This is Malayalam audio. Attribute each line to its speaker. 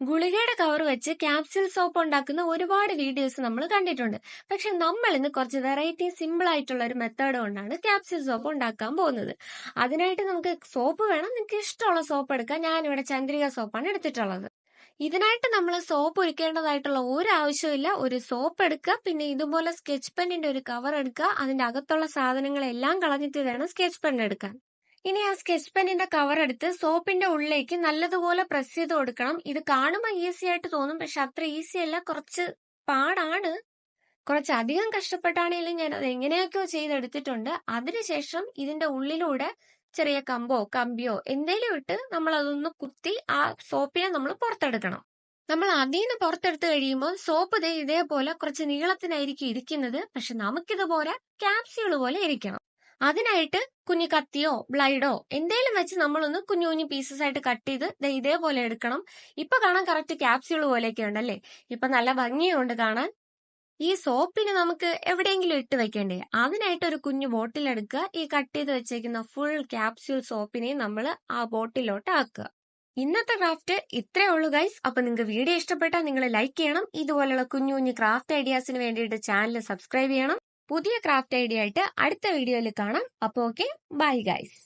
Speaker 1: ഗുളികയുടെ കവർ വെച്ച് ക്യാപ്സ്യൂൾ സോപ്പ് ഉണ്ടാക്കുന്ന ഒരുപാട് വീഡിയോസ് നമ്മൾ കണ്ടിട്ടുണ്ട്. പക്ഷെ നമ്മൾ ഇന്ന് കുറച്ച് വെറൈറ്റി സിമ്പിൾ ആയിട്ടുള്ള ഒരു മെത്തേഡ് കൊണ്ടാണ് ക്യാപ്സ്യൂൾ സോപ്പ് ഉണ്ടാക്കാൻ പോകുന്നത്. അതിനായിട്ട് നമുക്ക് സോപ്പ് വേണം. നിങ്ങൾക്ക് ഇഷ്ടമുള്ള സോപ്പ് എടുക്കാം. ഞാനിവിടെ ചന്ദ്രിക സോപ്പാണ് എടുത്തിട്ടുള്ളത്. ഇതിനായിട്ട് നമ്മൾ സോപ്പ് ഒഴിക്കേണ്ടതായിട്ടുള്ള ഒരു ആവശ്യമില്ല. ഒരു സോപ്പ് എടുക്കുക, പിന്നെ ഇതുപോലെ സ്കെച്ച് പെന്നിന്റെ ഒരു കവർ എടുക്കുക. അതിന്റെ അകത്തുള്ള സാധനങ്ങളെല്ലാം കളഞ്ഞിട്ട് വേണം സ്കെച്ച് പെൻ എടുക്കാൻ. ഇനി ആ സ്കെച്ച് പെന്നിന്റെ കവർ എടുത്ത് സോപ്പിന്റെ ഉള്ളിലേക്ക് നല്ലതുപോലെ പ്രസ് ചെയ്ത് കൊടുക്കണം. ഇത് കാണുമ്പോൾ ഈസി ആയിട്ട് തോന്നും, പക്ഷെ അത്ര ഈസി അല്ല, കുറച്ച് പാടാണ്. കുറച്ചധികം കഷ്ടപ്പെട്ടാണെങ്കിലും ഞാൻ അത് എങ്ങനെയൊക്കെയോ ചെയ്തെടുത്തിട്ടുണ്ട്. അതിനുശേഷം ഇതിന്റെ ഉള്ളിലൂടെ ചെറിയ കമ്പിയോ എന്തേലും ഇട്ട് നമ്മൾ അതൊന്ന് കുത്തി ആ സോപ്പിനെ നമ്മൾ പുറത്തെടുക്കണം. നമ്മൾ അതിൽ നിന്ന് പുറത്തെടുത്ത് കഴിയുമ്പോൾ സോപ്പ് ഇതേപോലെ കുറച്ച് നീളത്തിനായിരിക്കും ഇരിക്കുന്നത്. പക്ഷെ നമുക്കിതുപോലെ ക്യാപ്സ്യൂള് പോലെ ഇരിക്കണം. അതിനായിട്ട് കുഞ്ഞു കത്തിയോ ബ്ലൈഡോ എന്തേലും വെച്ച് നമ്മളൊന്ന് കുഞ്ഞു കുഞ്ഞു പീസസ് ആയിട്ട് കട്ട് ചെയ്ത് ഇതേപോലെ എടുക്കണം. ഇപ്പൊ കാണാൻ കറക്റ്റ് ക്യാപ്സ്യൂള് പോലെയൊക്കെ ഉണ്ടല്ലേ. ഇപ്പൊ നല്ല ഭംഗിയുണ്ട് കാണാൻ. ഈ സോപ്പിന് നമുക്ക് എവിടെയെങ്കിലും ഇട്ട് വെക്കേണ്ടേ, അതിനായിട്ട് ഒരു കുഞ്ഞു ബോട്ടിൽ എടുക്കുക. ഈ കട്ട് ചെയ്ത് വെച്ചേക്കുന്ന ഫുൾ ക്യാപ്സ്യൂൾ സോപ്പിനെ നമ്മൾ ആ ബോട്ടിലോട്ട് ആക്കുക. ഇന്നത്തെ ക്രാഫ്റ്റ് ഇത്രേ ഉള്ളൂ ഗൈസ്. അപ്പൊ നിങ്ങൾക്ക് വീഡിയോ ഇഷ്ടപ്പെട്ടാൽ നിങ്ങൾ ലൈക്ക് ചെയ്യണം. ഇതുപോലുള്ള കുഞ്ഞു കുഞ്ഞു ക്രാഫ്റ്റ് ഐഡിയാസിന് വേണ്ടിയിട്ട് ചാനൽ സബ്സ്ക്രൈബ് ചെയ്യണം. പുതിയ ക്രാഫ്റ്റ് ഐഡിയ ആയിട്ട് അടുത്ത വീഡിയോയിൽ കാണാം. അപ്പൊ ഓക്കെ, ബൈ ഗൈസ്.